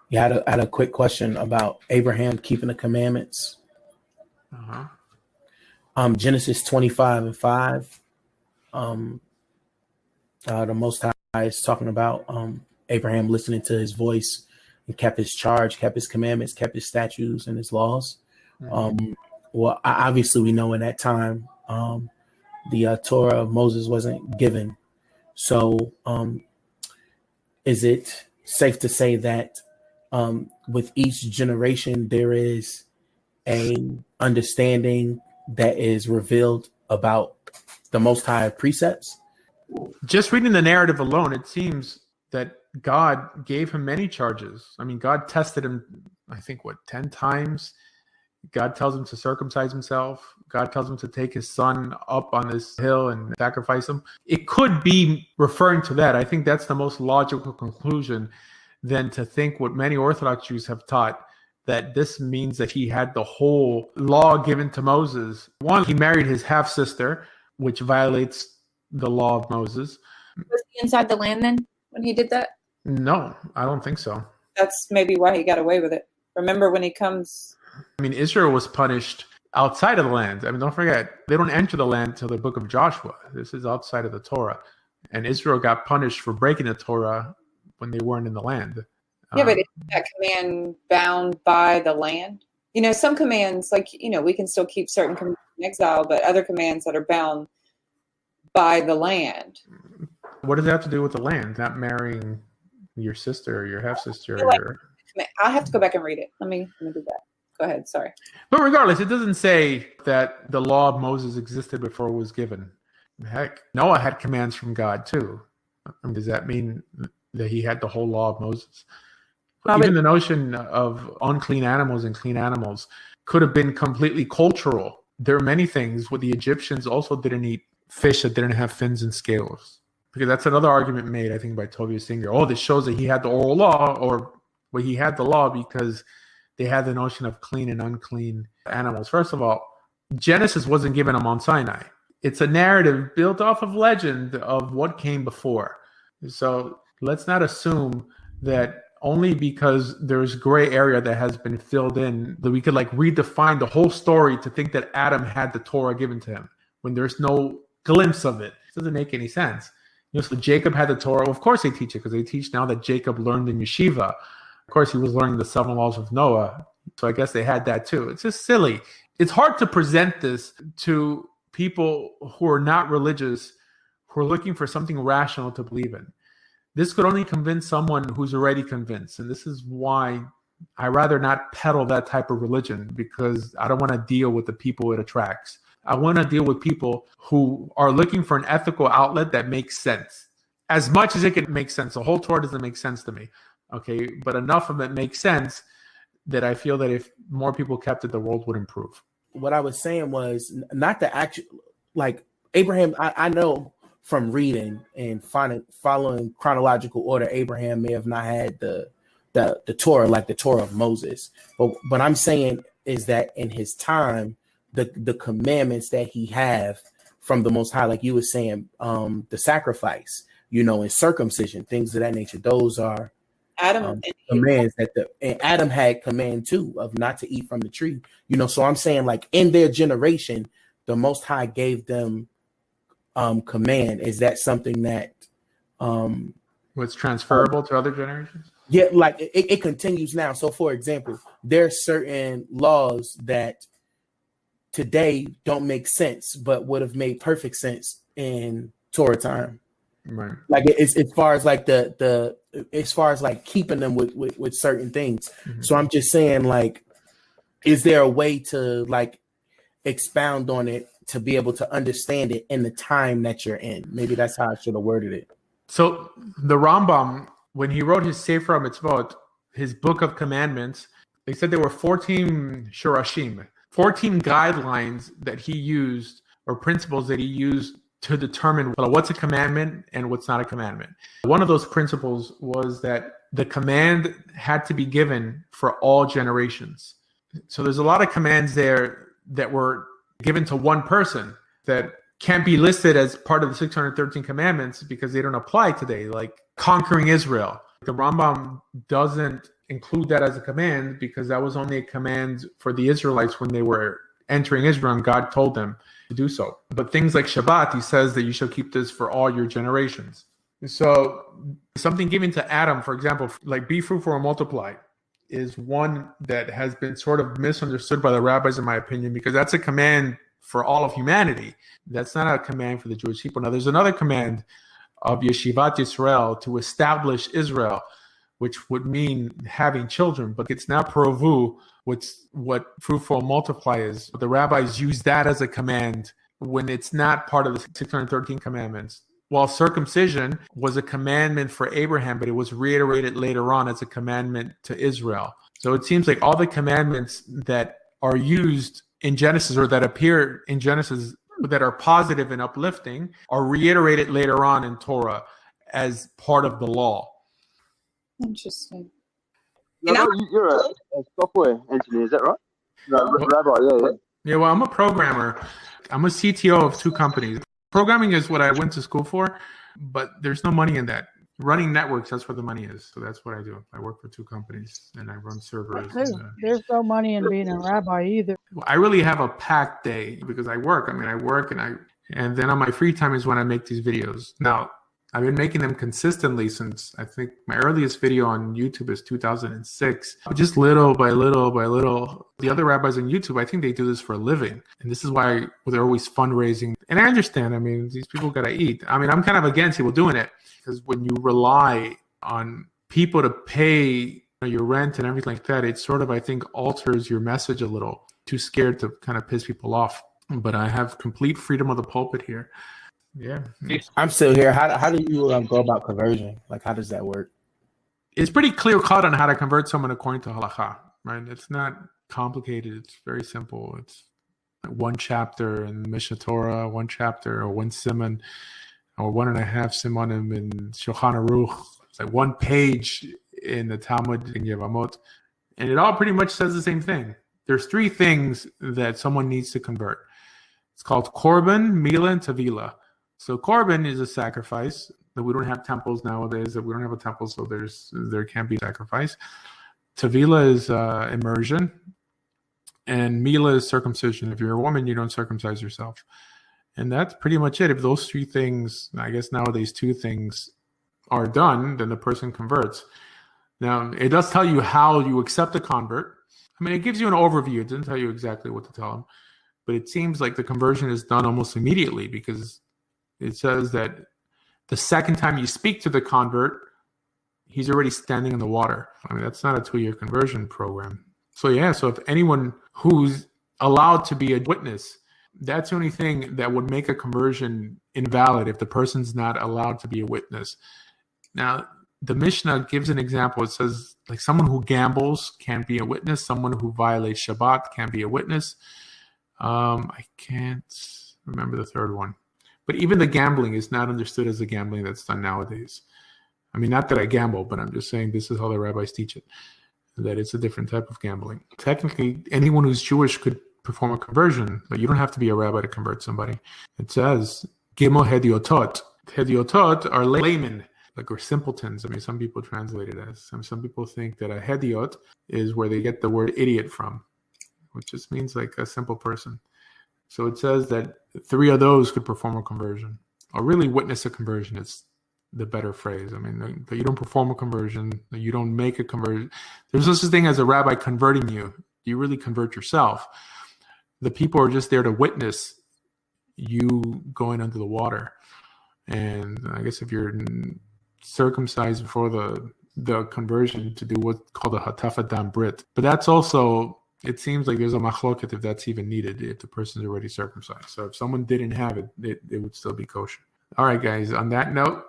Yeah, I had a quick question about Abraham keeping the commandments. Uh-huh. Genesis 25:5. Um, the Most High is talking about Abraham listening to his voice and kept his charge, kept his commandments, kept his statutes and his laws. Well, obviously, we know in that time the Torah of Moses wasn't given. So, is it safe to say that with each generation there is a understanding that is revealed about the Most High precepts? Just reading the narrative alone, it seems that God gave him many charges. I mean, God tested him, I think, 10 times? God tells him to circumcise himself. God tells him to take his son up on this hill and sacrifice him. It could be referring to that. I think that's the most logical conclusion than to think what many Orthodox Jews have taught, that this means that he had the whole law given to Moses. One, he married his half-sister, which violates the law of Moses. Was he inside the land then when he did that? No, I don't think so. That's maybe why he got away with it. Remember when he comes... I mean, Israel was punished outside of the land. I mean, don't forget, they don't enter the land till the book of Joshua. This is outside of the Torah. And Israel got punished for breaking the Torah when they weren't in the land. Yeah, but is that command bound by the land? You know, some commands, like, you know, we can still keep certain commands in exile, but other commands that are bound by the land. What does that have to do with the land? Not marrying your sister or your half-sister? I'll have to go back and read it. Let me do that. Go ahead. Sorry. But regardless, it doesn't say that the law of Moses existed before it was given. Heck, Noah had commands from God too. I mean, does that mean that he had the whole law of Moses? Even the notion of unclean animals and clean animals could have been completely cultural. There are many things where the Egyptians also didn't eat fish that didn't have fins and scales. Because that's another argument made, I think, by Tovia Singer. Oh, this shows that he had the oral law, or well, he had the law because they had the notion of clean and unclean animals. First of all, Genesis wasn't given on Mount Sinai. It's a narrative built off of legend of what came before. So let's not assume that only because there's gray area that has been filled in that we could like redefine the whole story to think that Adam had the Torah given to him when there's no glimpse of it. It doesn't make any sense. You know, so Jacob had the Torah. Well, of course they teach it because they teach now that Jacob learned in yeshiva. Of course, he was learning the 7 laws of Noah. So I guess they had that too. It's just silly. It's hard to present this to people who are not religious, who are looking for something rational to believe in. This could only convince someone who's already convinced. And this is why I rather not peddle that type of religion, because I don't want to deal with the people it attracts. I want to deal with people who are looking for an ethical outlet that makes sense. As much as it can make sense. The whole Torah doesn't make sense to me. Okay, but enough of it makes sense that I feel that if more people kept it, the world would improve. What I was saying was not the actual, like Abraham, I know from reading and following chronological order, Abraham may have not had the Torah, like the Torah of Moses. But I'm saying is that in his time, the commandments that he have from the Most High, like you were saying, the sacrifice, you know, and circumcision, things of that nature, those are Adam commands that and Adam had command too of not to eat from the tree, you know. So I'm saying, like, in their generation, the Most High gave them command. Is that something that was transferable to other generations? Yeah, like it continues now. So for example, there's certain laws that today don't make sense, but would have made perfect sense in Torah time. Right. Like it's as far as like the as far as like keeping them with certain things. Mm-hmm. So I'm just saying, like, is there a way to like expound on it to be able to understand it in the time that you're in? Maybe that's how I should have worded it. So the Rambam, when he wrote his Sefer HaMitzvot, his book of commandments, they said there were 14 shorashim, 14 guidelines that he used, or principles that he used to determine what's a commandment and what's not a commandment. One of those principles was that the command had to be given for all generations. So there's a lot of commands there that were given to one person that can't be listed as part of the 613 commandments because they don't apply today, like conquering Israel. The Rambam doesn't include that as a command because that was only a command for the Israelites when they were entering Israel and God told them to do so. But things like Shabbat, he says that you shall keep this for all your generations. So something given to Adam, for example, like be fruitful and multiply, is one that has been sort of misunderstood by the rabbis, in my opinion, because that's a command for all of humanity. That's not a command for the Jewish people. Now, there's another command of Yeshivat Yisrael to establish Israel, which would mean having children, but it's not provu what fruitful and multiply is. But the rabbis use that as a command when it's not part of the 613 commandments. While circumcision was a commandment for Abraham, but it was reiterated later on as a commandment to Israel. So it seems like all the commandments that are used in Genesis or that appear in Genesis that are positive and uplifting are reiterated later on in Torah as part of the law. Interesting. You're a software engineer, is that right? No, Rabbi, yeah. Yeah, well, I'm a programmer. I'm a CTO of 2 companies. Programming is what I went to school for, but there's no money in that. Running networks, that's where the money is. So that's what I do. I work for 2 companies and I run servers. There's no money in being a rabbi either. I really have a packed day because I work. I work and then on my free time is when I make these videos. Now, I've been making them consistently since I think my earliest video on YouTube is 2006. Just little by little by little. The other rabbis on YouTube, I think they do this for a living. And this is why they're always fundraising. And I understand. These people got to eat. I'm kind of against people doing it because when you rely on people to pay your rent and everything like that, it sort of, I think, alters your message a little. Too scared to kind of piss people off. But I have complete freedom of the pulpit here. Yeah, I'm still here. How do you go about conversion? Like, how does that work? It's pretty clear cut on how to convert someone according to halakha, right? It's not complicated. It's very simple. It's like 1 chapter in Mishnah Torah, 1 chapter or 1 siman, or 1.5 simanim in Shulchan Aruch. It's like 1 page in the Talmud in Yevamot, and it all pretty much says the same thing. There's 3 things that someone needs to convert. It's called korban, milah, and tavila. So korban is a sacrifice. That we don't have temples nowadays. That we don't have a temple, so there can't be sacrifice. Tavila is immersion, and milah is circumcision. If you're a woman, you don't circumcise yourself, and that's pretty much it. If those 3 things, I guess nowadays 2 things, are done, then the person converts. Now it does tell you how you accept a convert. It gives you an overview. It doesn't tell you exactly what to tell them, but it seems like the conversion is done almost immediately because it says that the second time you speak to the convert, he's already standing in the water. That's not a 2-year conversion program. So if anyone who's allowed to be a witness, that's the only thing that would make a conversion invalid if the person's not allowed to be a witness. Now, the Mishnah gives an example. It says, like, someone who gambles can't be a witness. Someone who violates Shabbat can't be a witness. I can't remember the third one. But even the gambling is not understood as the gambling that's done nowadays. Not that I gamble, but I'm just saying this is how the rabbis teach it, that it's a different type of gambling. Technically, anyone who's Jewish could perform a conversion, but you don't have to be a rabbi to convert somebody. It says, Gimo hediotot. Hediotot are laymen, or simpletons. Some people translate it as. Some people think that a hediot is where they get the word idiot from, which just means like a simple person. So it says that 3 of those could perform a conversion, or really witness a conversion. It's the better phrase. That you don't perform a conversion, that you don't make a conversion. There's no such thing as a rabbi converting you. You really convert yourself. The people are just there to witness you going under the water. And I guess if you're circumcised before the conversion, to do what's called a hatafat dam brit. But that's also, it seems like there's a machloket if that's even needed, if the person's already circumcised. So if someone didn't have it, it would still be kosher. All right, guys, on that note,